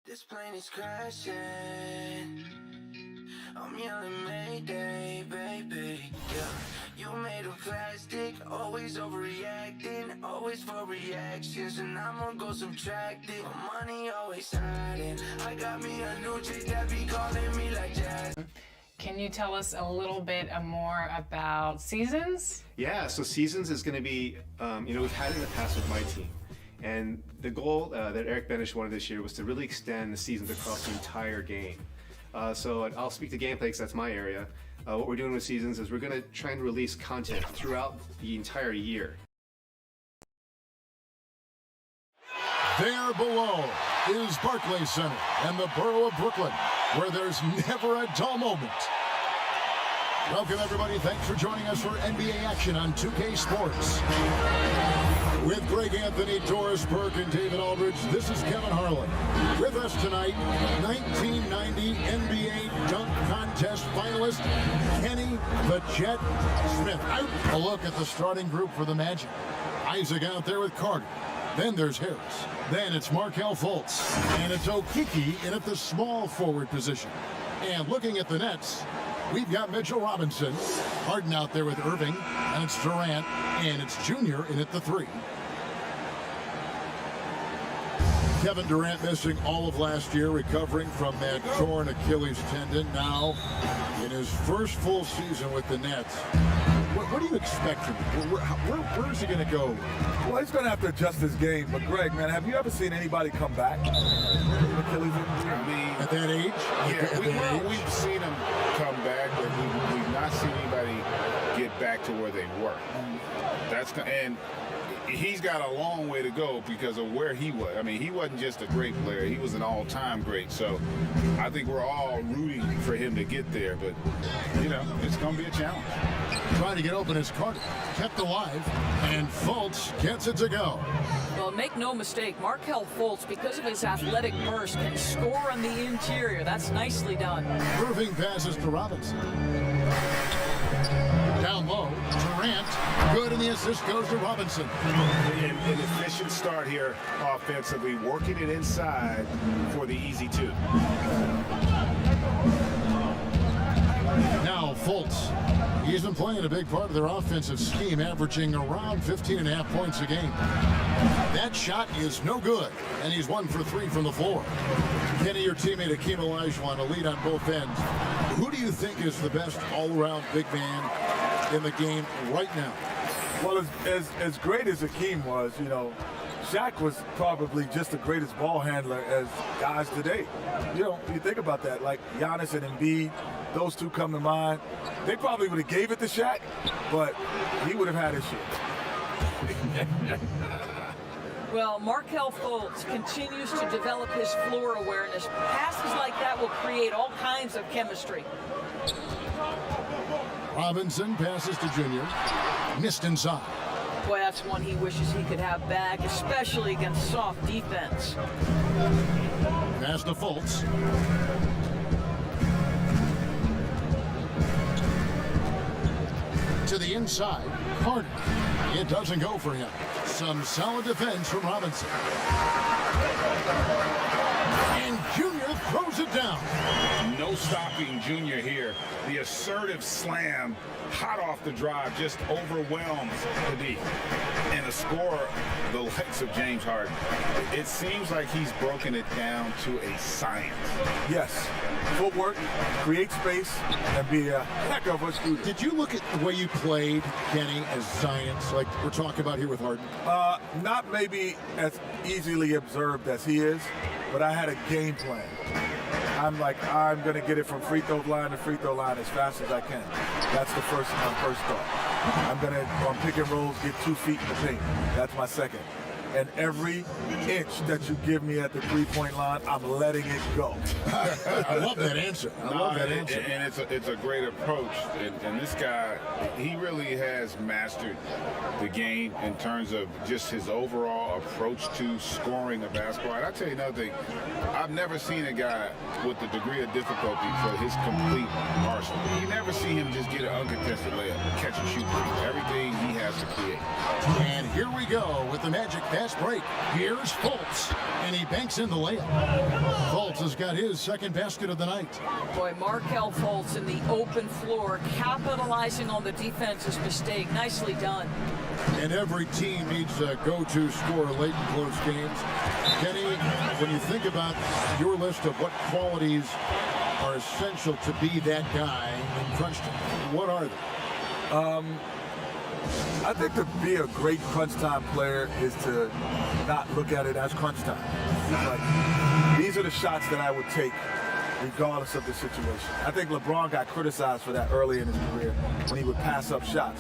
This plane is crashing. I'm yelling Mayday, baby. Yeah, you made of plastic, always overreacting, always for reactions, and I'm gonna go subtract it. My money always hiding. I got me a new chick that be calling me like Jazz. Can you tell us a little bit more about Seasons? Yeah, so Seasons is going to be, we've had it in the past with my team. And the goal that Eric Benish wanted this year was to really extend the seasons across the entire game. So I'll speak to gameplay because that's my area. What we're doing with Seasons is we're going to try and release content throughout the entire year. There below is Barclays Center and the borough of Brooklyn, where there's never a dull moment. Welcome, everybody. Thanks for joining us for NBA action on 2K Sports. With Greg Anthony, Doris Burke, and David Aldridge, this is Kevin Harlan. With us tonight, 1990 NBA Dunk Contest finalist Kenny the Jet Smith. A look at the starting group for the Magic. Isaac out there with Carter. Then there's Harris. Then it's Markelle Fultz. And it's Okeke in at the small forward position. And looking at the Nets, we've got Mitchell Robinson. Harden out there with Irving. And it's Durant. And it's Junior in at the 3. Kevin Durant missing all of last year, recovering from that torn Achilles tendon. Now, in his first full season with the Nets, what do you expect from him? Where is he going to go? Well, he's going to have to adjust his game. But, Greg, man, have you ever seen anybody come back from Achilles injury? I mean, At that age? Yeah, we've seen them come back, but we've not seen anybody get back to where they were. And he's got a long way to go because of where he was. I mean, he wasn't just a great player. He was an all-time great. So I think we're all rooting for him to get there. But, it's going to be a challenge. Trying to get open is Carter. Kept alive. And Fultz gets it to go. Well, make no mistake, Markelle Fultz, because of his athletic burst, can score on the interior. That's nicely done. Irving passes to Robinson. Down low, Durant. Good, and the assist goes to Robinson. An efficient start here offensively, working it inside for the easy 2. Now Fultz. He's been playing a big part of their offensive scheme, averaging around 15.5 points a game. That shot is no good, and he's 1 for 3 from the floor. Kenny, your teammate Akeem Olajuwon, a lead on both ends. Who do you think is the best all-around big man in the game right now? Well, as great as Akeem was, Shaq was probably just the greatest ball handler as guys today. You think about that, like Giannis and Embiid, those two come to mind. They probably would have gave it to Shaq, but he would have had his shit. Well, Markelle Fultz continues to develop his floor awareness. Passes like that will create all kinds of chemistry. Robinson passes to Junior. Missed inside. Boy, that's one he wishes he could have back, especially against soft defense. Pass to Fultz. To the inside, Carter. It doesn't go for him. Some solid defense from Robinson. And Junior throws it down. No stopping Junior here. The assertive slam, hot off the drive, just overwhelms the D. And a score the likes of James Harden. It seems like he's broken it down to a science. Yes. Footwork, create space, and be a heck of a shooter. Did you look at the way you played, Kenny, as science, like we're talking about here with Harden? Not maybe as easily observed as he is, but I had a game plan. I'm going to get it from free throw line to free throw line as fast as I can. That's my first thought. I'm going to, on pick and rolls, get 2 feet in the paint. That's my second. And every inch that you give me at the three-point line, I'm letting it go. I love that answer. I love that answer. And it's a great approach. And this guy, he really has mastered the game in terms of just his overall approach to scoring a basketball. And I'll tell you another thing. I've never seen a guy with the degree of difficulty for his complete arsenal. You never see him just get an uncontested layup, catch and shoot. Everything he has tries to create. And here we go with the Magic fast break. Here's Fultz, and he banks in the layup. Fultz has got his second basket of the night. Boy, Markel Fultz in the open floor, capitalizing on the defense's mistake. Nicely done. And every team needs a go-to scorer late in close games. Kenny, when you think about your list of what qualities are essential to be that guy in crunch time, what are they? I think to be a great crunch time player is to not look at it as crunch time. Like, these are the shots that I would take regardless of the situation. I think LeBron got criticized for that early in his career when he would pass up shots.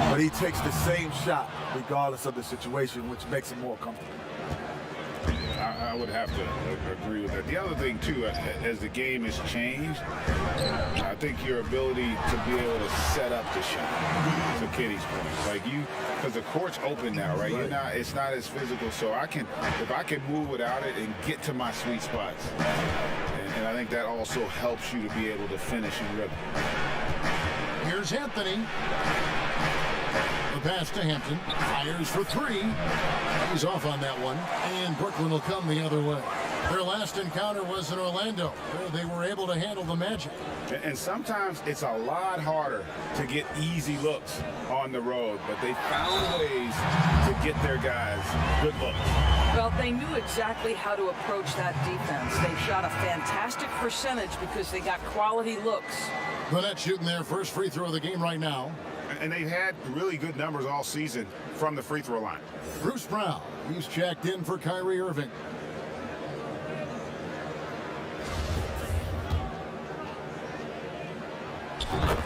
But he takes the same shot regardless of the situation, which makes him more comfortable. I would have to agree with that. The other thing, too, as the game has changed, I think your ability to be able to set up the shot, to Kenny's point. Like because the court's open now, right? It's not as physical, so if I can move without it and get to my sweet spots. And I think that also helps you to be able to finish in rhythm. Here's Anthony. The pass to Hampton. Fires for three. He's off on that one. And Brooklyn will come the other way. Their last encounter was in Orlando, where they were able to handle the Magic. And sometimes it's a lot harder to get easy looks on the road, but they found ways to get their guys good looks. Well, they knew exactly how to approach that defense. They shot a fantastic percentage because they got quality looks. The Nets shooting their first free throw of the game right now. And they've had really good numbers all season from the free throw line. Bruce Brown, he's checked in for Kyrie Irving.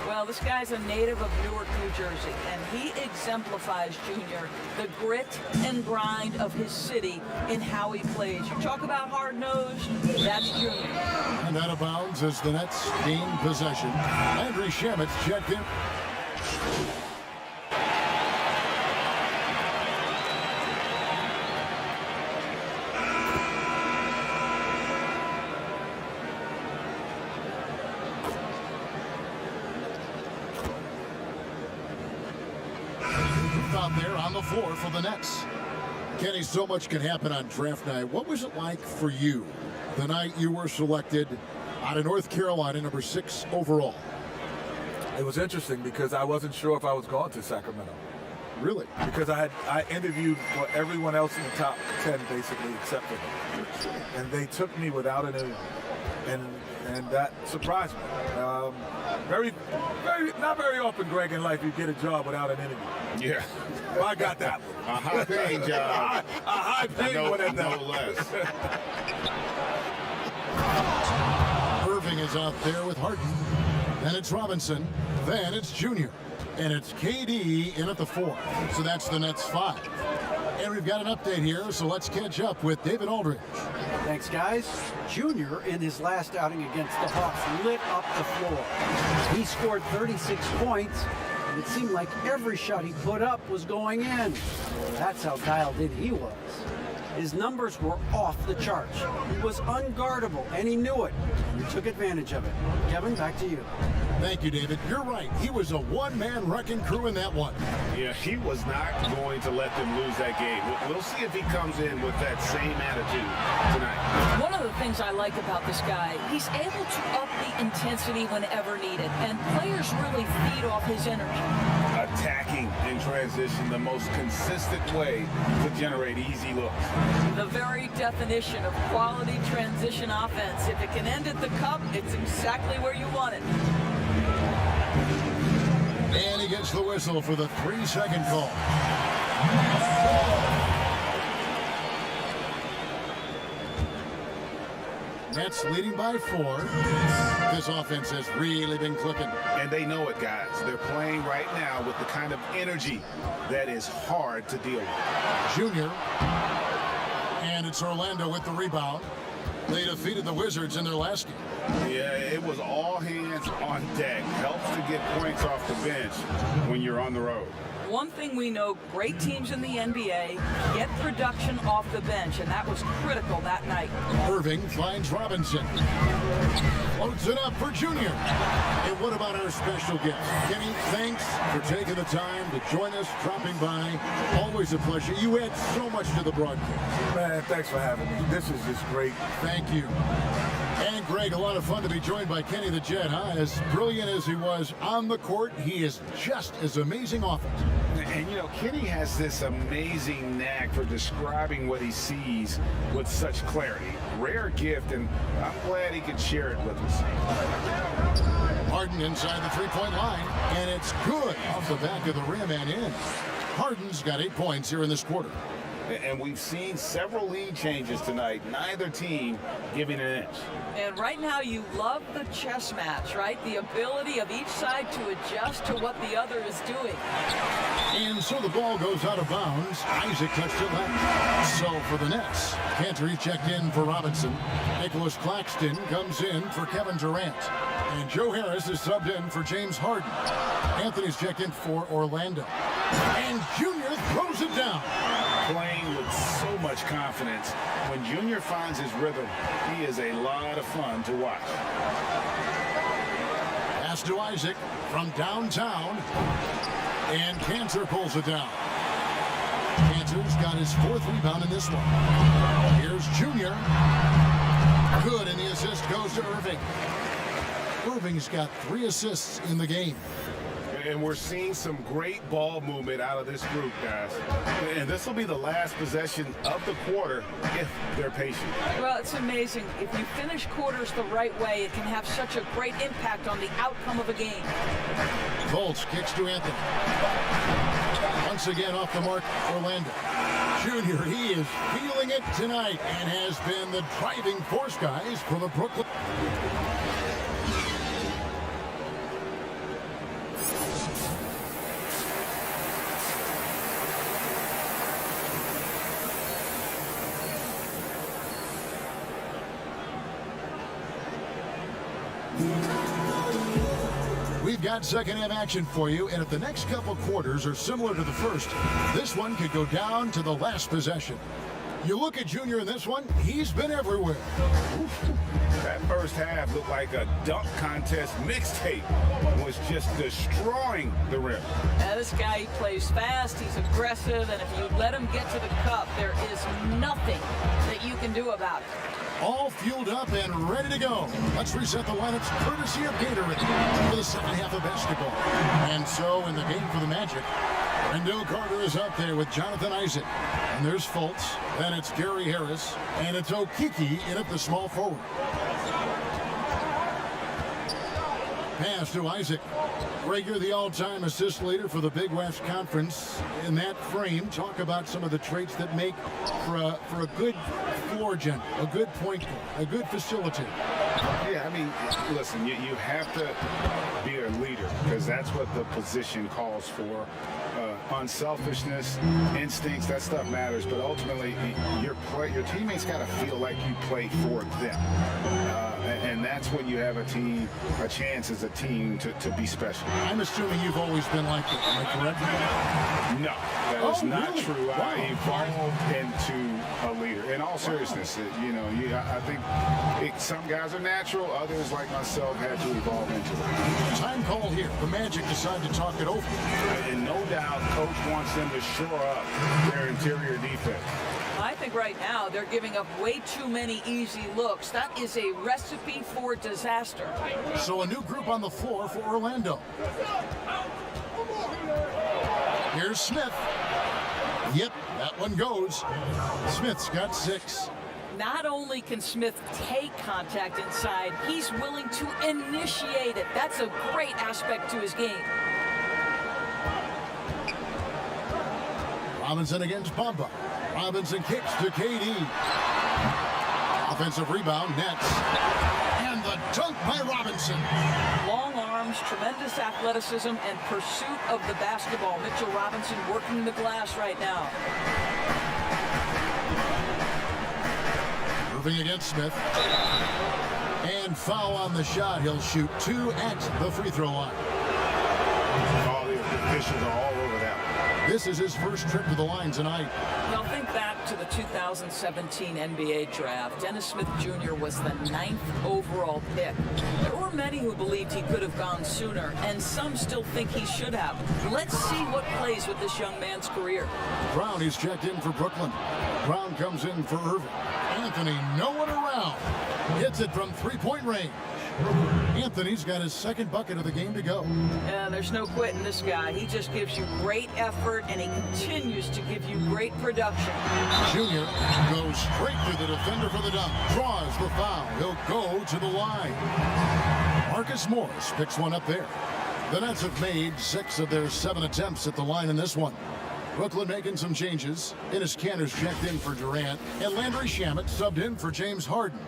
Well, this guy's a native of Newark, New Jersey, and he exemplifies, Junior, the grit and grind of his city in how he plays. You talk about hard-nosed, that's Junior. And out of bounds as the Nets gain possession. Landry Shamet checked in. Out there on the floor for the Nets. Kenny, so much can happen on draft night. What was it like for you the night you were selected out of North Carolina, number 6 overall? It was interesting because I wasn't sure if I was going to Sacramento. Really? Because I interviewed for everyone else in the top 10 basically except for them. And they took me without an interview. And that surprised me. Not very often, Greg, in life you get a job without an interview. Yeah. Well, I got that one. A high-paying job. A high-paying one at that. No less. Irving is out there with Harden. Then it's Robinson. Then it's Junior. And it's KD in at the 4. So that's the Nets 5. And we've got an update here, so let's catch up with David Aldridge. Thanks, guys. Junior, in his last outing against the Hawks, lit up the floor. He scored 36 points, and it seemed like every shot he put up was going in. That's how dialed in he was. His numbers were off the charts. He was unguardable, and he knew it. He took advantage of it. Kevin, back to you. Thank you, David. You're right. He was a one-man wrecking crew in that one. Yeah, he was not going to let them lose that game. We'll see if he comes in with that same attitude tonight. One of the things I like about this guy, he's able to up the intensity whenever needed, and players really feed off his energy. Attacking in transition, the most consistent way to generate easy looks. The very definition of quality transition offense. If it can end at the cup, it's exactly where you want it. And he gets the whistle for the 3-second call. Nets leading by 4. This offense has really been clicking. And they know it, guys. They're playing right now with the kind of energy that is hard to deal with. Junior. And it's Orlando with the rebound. They defeated the Wizards in their last game. Yeah, it was all hands on deck. Helps to get points off the bench when you're on the road. One thing we know, great teams in the NBA get production off the bench, and that was critical that night. Irving finds Robinson. Floats it up for Junior. And what about our special guest? Kenny, thanks for taking the time to join us, dropping by. Always a pleasure. You add so much to the broadcast. Man, thanks for having me. This is just great. Thank you. And Greg, a lot of fun to be joined by Kenny the Jet, huh? As brilliant as he was on the court, he is just as amazing off it. And you know, Kenny has this amazing knack for describing what he sees with such clarity. Rare gift, and I'm glad he could share it with us. Harden inside the three-point line, and it's good off the back of the rim and in. Harden's got 8 points here in this quarter. And we've seen several lead changes tonight, neither team giving an inch. And right now you love the chess match, right? The ability of each side to adjust to what the other is doing. And so the ball goes out of bounds. Isaac touched it left. So for the Nets, Cantor checked in for Robinson. Nicholas Claxton comes in for Kevin Durant. And Joe Harris is subbed in for James Harden. Anthony's checked in for Orlando. And Junior throws it down. Playing with so much confidence. When Junior finds his rhythm, he is a lot of fun to watch. Pass to Isaac from downtown. And Cantor pulls it down. Cantor's got his 4th rebound in this one. Here's Junior. Good, and the assist goes to Irving. Irving's got 3 assists in the game. And we're seeing some great ball movement out of this group, guys. And this will be the last possession of the quarter if they're patient. Well, it's amazing. If you finish quarters the right way, it can have such a great impact on the outcome of a game. Fultz kicks to Anthony. Once again off the mark, Orlando. Junior, he is feeling it tonight and has been the driving force, guys, for the Brooklyn. We've got second half action for you, and if the next couple quarters are similar to the first, this one could go down to the last possession. You look at Junior in this one, he's been everywhere. That first half looked like a dunk contest mixtape. Was just destroying the rim. Now, this guy, he plays fast, he's aggressive, and if you let him get to the cup, there is nothing that you can do about it. All fueled up and ready to go. Let's reset the lineups courtesy of Gatorade for the second half of basketball. And so in the game for the Magic, Wendell Carter is up there with Jonathan Isaac. And there's Fultz, then it's Gary Harris, and it's Okeke in at the small forward. Pass to Isaac. Greg, you're the all-time assist leader for the Big West Conference. In that frame, talk about some of the traits that make for a good floor general, a good point guard, a good facilitator. Yeah, I mean, listen, you have to be a leader because that's what the position calls for. Unselfishness, instincts, that stuff matters, but ultimately your teammates got to feel like you play for them. And that's when you have a chance as a team to be special. I'm assuming you've always been like that, am I correct? No, that is not really? true. Wow. I evolved into a leader. In all seriousness, I think some guys are natural, others like myself had to evolve into it. Time call here. The Magic decide to talk it over. And no doubt, coach wants them to shore up their interior defense. I think right now they're giving up way too many easy looks. That is a recipe for disaster. So a new group on the floor for Orlando. Here's Smith. Yep, that one goes. Smith's got 6. Not only can Smith take contact inside, he's willing to initiate it. That's a great aspect to his game. Robinson against Bamba. Robinson kicks to KD. Offensive rebound, Nets. And the dunk by Robinson. Long arms, tremendous athleticism, and pursuit of the basketball. Mitchell Robinson working the glass right now. Irving against Smith. And foul on the shot. He'll shoot 2 at the free throw line. All the officials are all over that one. This is his first trip to the line tonight. Now think back to the 2017 NBA draft. Dennis Smith Jr. was the 9th overall pick. There were many who believed he could have gone sooner, and some still think he should have. Let's see what plays with this young man's career. Brown is checked in for Brooklyn. Brown comes in for Irving. Anthony, no one around. Hits it from three-point range. Anthony's got his second bucket of the game to go. And there's no quitting this guy. He just gives you great effort, and he continues to give you great production. Junior goes straight to the defender for the dunk. Draws the foul. He'll go to the line. Marcus Morris picks one up there. The Nets have made 6 of their 7 attempts at the line in this one. Brooklyn making some changes. Enes Kanter's checked in for Durant, and Landry Shamet subbed in for James Harden.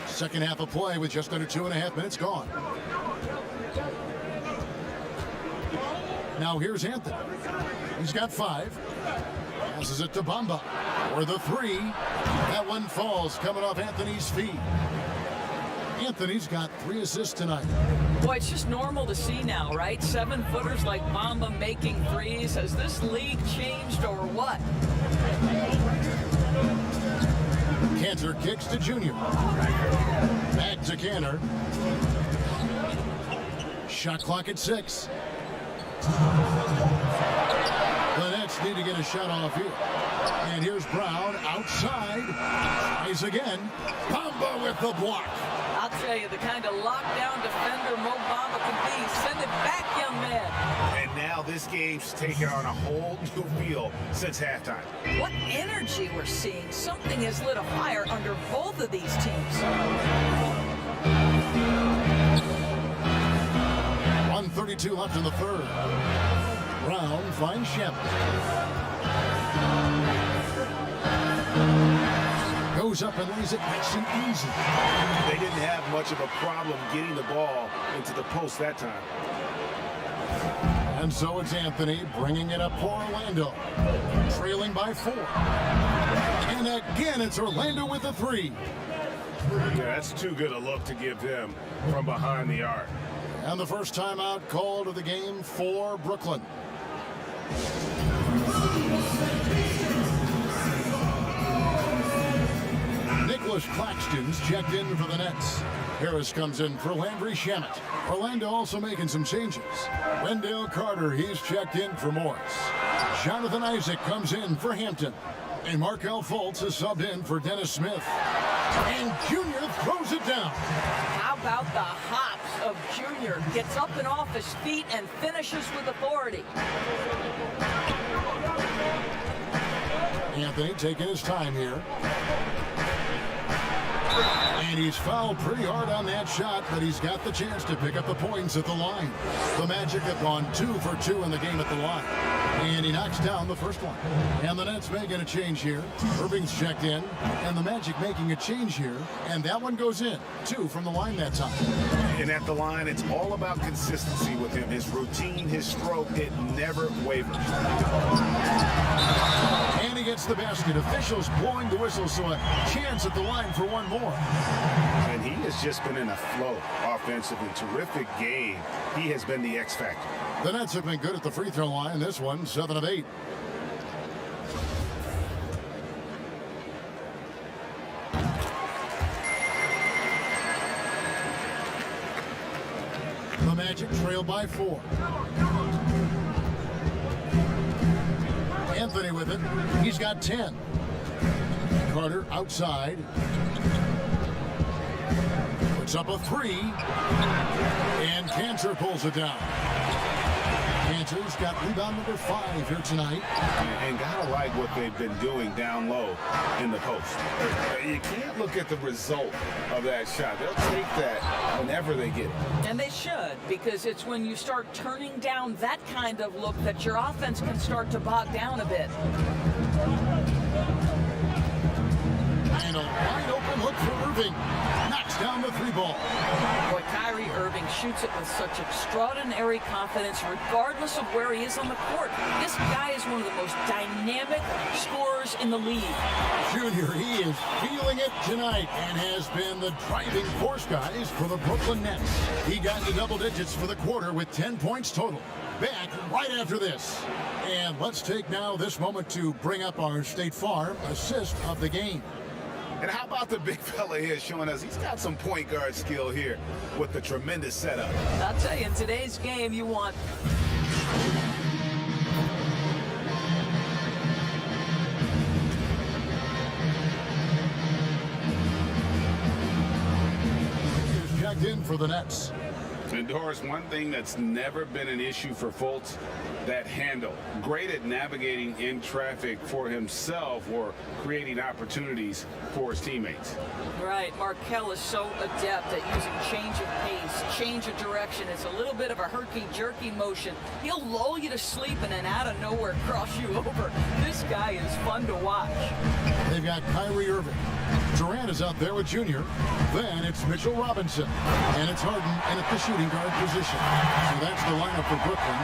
Second half of play with just under 2.5 minutes gone. Now here's Anthony. He's got 5. Passes it to Bamba for the 3. That one falls coming off Anthony's feet. Anthony's got 3 assists tonight. Boy, it's just normal to see now, right? 7-footers like Bamba making threes. Has this league changed or what? Kanter kicks to Junior. Back to Kanter. Shot clock at 6. The Nets need to get a shot off here. And here's Brown outside. Tries again. Bamba with the block. I'll tell you, the kind of lockdown defender Mo Bamba can be. Send it back, young man. And now this game's taken on a whole new feel since halftime. What energy we're seeing. Something has lit a fire under both of these teams. 1:32 left in the third. Brown finds Shamet. Goes up and lays it nice and easy. They didn't have much of a problem getting the ball into the post that time. And so it's Anthony bringing it up for Orlando. Trailing by 4. And again, it's Orlando with the 3. Yeah, that's too good a look to give them from behind the arc. And the first timeout called of the game for Brooklyn. Nicholas Claxton's checked in for the Nets. Harris comes in for Landry Shamet. Orlando also making some changes. Wendell Carter, he's checked in for Morris. Jonathan Isaac comes in for Hampton. And Markelle Fultz is subbed in for Dennis Smith. And Junior throws it down. How about the hops of Junior? Gets up and off his feet and finishes with authority. Anthony taking his time here. And he's fouled pretty hard on that shot, but he's got the chance to pick up the points at the line. The Magic have gone 2 for 2 in the game at the line. And he knocks down the first one. And the Nets making a change here. Irving's checked in. And the Magic making a change here. And that one goes in. 2 from the line that time. And at the line, it's all about consistency with him. His routine, his stroke, it never wavers. And he gets the basket. Officials blowing the whistle, so a chance at the line for one more. And he has just been in a flow offensively. Terrific game. He has been the X factor. The Nets have been good at the free throw line. This one, 7 of 8. The Magic trail by 4. Anthony with it. He's got 10. Carter outside. Puts up a 3. And Kanter pulls it down. Kanter's got rebound number 5 here tonight. And gotta like what they've been doing down low in the post. You can't look at the result of that shot. They'll take that whenever they get it. And they should, because it's when you start turning down that kind of look that your offense can start to bog down a bit. And a wide open look for Irving. Knocks down the 3 ball. Boy, Kyrie Irving shoots it with such extraordinary confidence, regardless of where he is on the court. This guy is one of the most dynamic scorers in the league. Junior, he is feeling it tonight and has been the driving force, guys, for the Brooklyn Nets. He got to double digits for the quarter with 10 points total. Back right after this. And let's take now this moment to bring up our State Farm assist of the game. And how about the big fella here showing us he's got some point guard skill here with the tremendous setup. I'll tell you, in today's game, you want He's checked in for the Nets. And Doris, one thing that's never been an issue for Fultz, that handle. Great at navigating in traffic for himself or creating opportunities for his teammates. right. Markelle is so adept at using change of pace, change of direction. It's a little bit of a herky-jerky motion. He'll lull you to sleep and then out of nowhere cross you over. This guy is fun to watch. They've got Kyrie Irving. Durant is out there with Junior. Then it's Mitchell Robinson. And it's Harden in at the shooting guard position. So that's the lineup for Brooklyn.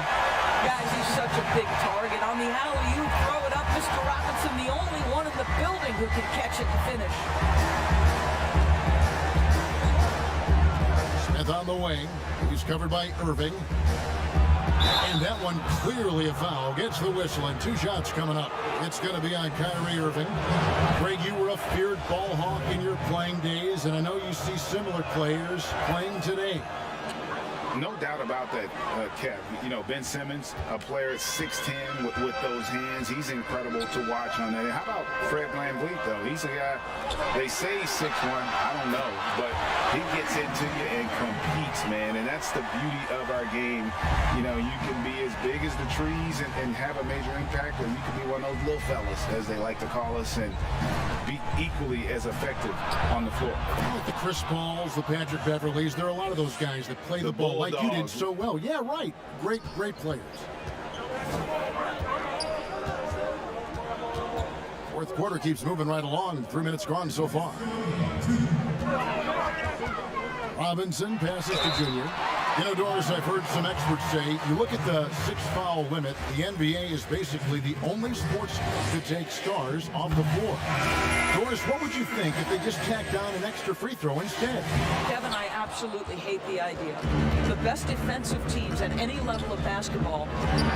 Guys, he's such a big target. On the alley-oop, throw it up. Mr. Robinson, the only one in the building who can catch it and finish. Smith on the wing. He's covered by Irving. And that one clearly a foul. Gets the whistle and 2 shots coming up. It's going to be on Kyrie Irving. Greg, you were a feared ball hawk in your playing days, and I know you see similar players playing today. No doubt about that, Kev. You know, Ben Simmons, a player at 6'10" with those hands. He's incredible to watch on that. How about Fred VanVleet, though? He's a guy, they say he's 6'1". I don't know. But he gets into you and competes, man. And that's the beauty of our game. You know, you can be as big as the trees and have a major impact, or you can be one of those little fellas, as they like to call us, and be equally as effective on the floor. Like the Chris Pauls, the Patrick Beverleys, there are a lot of those guys that play the ball like you did so well. Yeah, right. Great players. Fourth quarter keeps moving right along. 3 minutes gone so far. Robinson passes to Junior. You know, Doris, I've heard some experts say, you look at the 6-foul limit, the NBA is basically the only sport to take stars off the floor. Doris, what would you think if they just tacked down an extra free throw instead? Kevin, I absolutely hate the idea. The best defensive teams at any level of basketball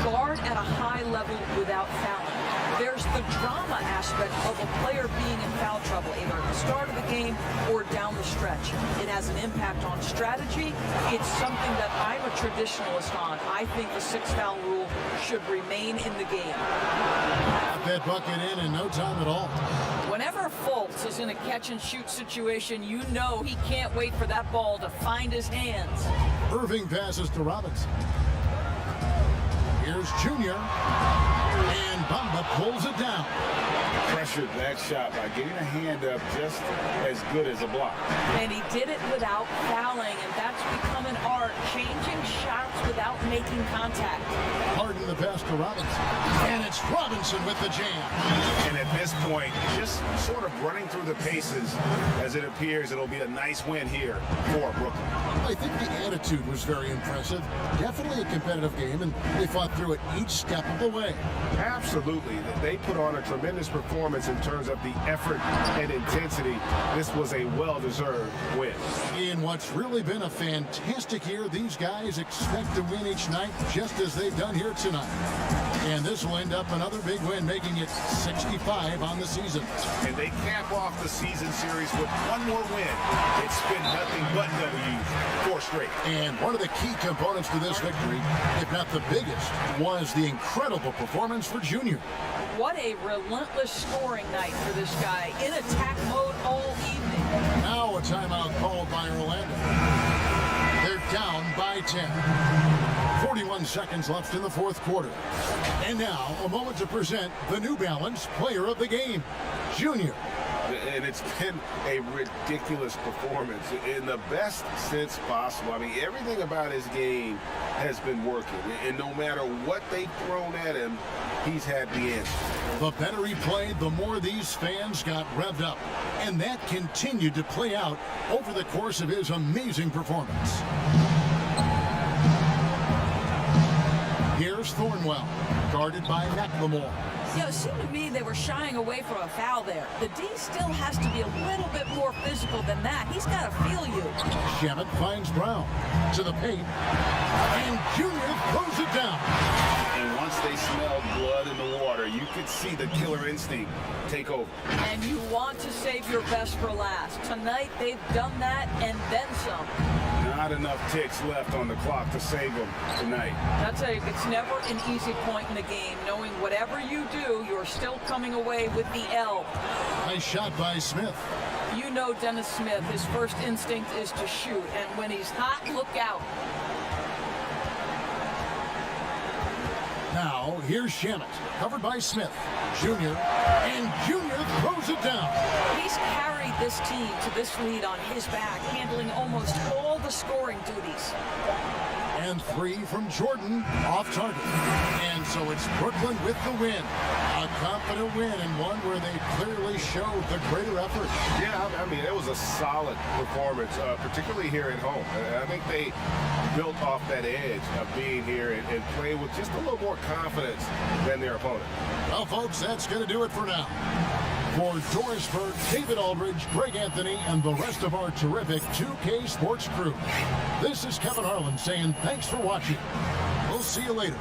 guard at a high level without fouling. There's the drama aspect of a player being in foul trouble, either at the start of the game or down the stretch. It has an impact on strategy. It's something that I'm a traditionalist on. I think the 6-foul rule should remain in the game. Got that bucket in no time at all. Whenever Fultz is in a catch-and-shoot situation, you know he can't wait for that ball to find his hands. Irving passes to Robinson. Here's Junior. And Bamba pulls it down. Pressured that shot by getting a hand up just as good as a block. And he did it without fouling, and that's become an art, changing shots without making contact. Harden the pass to Robinson. And it's Robinson with the jam. And at this point, just sort of running through the paces as it appears it'll be a nice win here for Brooklyn. I think the attitude was very impressive. Definitely a competitive game, and they fought through it each step of the way. Absolutely. They put on a tremendous performance in terms of the effort and intensity. This was a well-deserved win. In what's really been a fantastic year, these guys expect to win each night just as they've done here tonight. And this will end up another big win, making it 65 on the season. And they cap off the season series with one more win. It's been nothing but W's, 4 straight. And one of the key components to this victory, if not the biggest, was the incredible performance for Junior. What a relentless scoring night for this guy, in attack mode all evening. Now a timeout called by Orlando. They're down by 10. 41 seconds left in the fourth quarter. And now a moment to present the New Balance Player of the Game, Junior. And it's been a ridiculous performance in the best sense possible. I mean, everything about his game has been working. And no matter what they've thrown at him, he's had the answer. The better he played, the more these fans got revved up. And that continued to play out over the course of his amazing performance. Here's Thornwell, guarded by McLemore. You know, it seemed to me they were shying away from a foul there. The D still has to be a little bit more physical than that. He's got to feel you. Shamet finds Brown to the paint, and Junior throws it down. And once they smelled blood in the water, you could see the killer instinct take over. And you want to save your best for last. Tonight, they've done that and then some. Not enough ticks left on the clock to save them tonight. I'll tell you, it's never an easy point in the game, knowing whatever you do, you're still coming away with the L. Nice shot by Smith. You know Dennis Smith, his first instinct is to shoot, and when he's hot, look out. Now, here's Shamet, covered by Smith. Junior, and Junior throws it down. He's carried this team to this lead on his back, handling almost all the scoring duties. And 3 from Jordan, off target. And so it's Brooklyn with the win. A confident win, and one where they clearly showed the greater effort. Yeah, I mean, it was a solid performance, particularly here at home. I think they built off that edge of being here and playing with just a little more confidence than their opponent. Well, folks, that's going to do it for now. For Doris Burke, David Aldridge, Greg Anthony, and the rest of our terrific 2K Sports crew, this is Kevin Harlan saying thanks for watching. We'll see you later.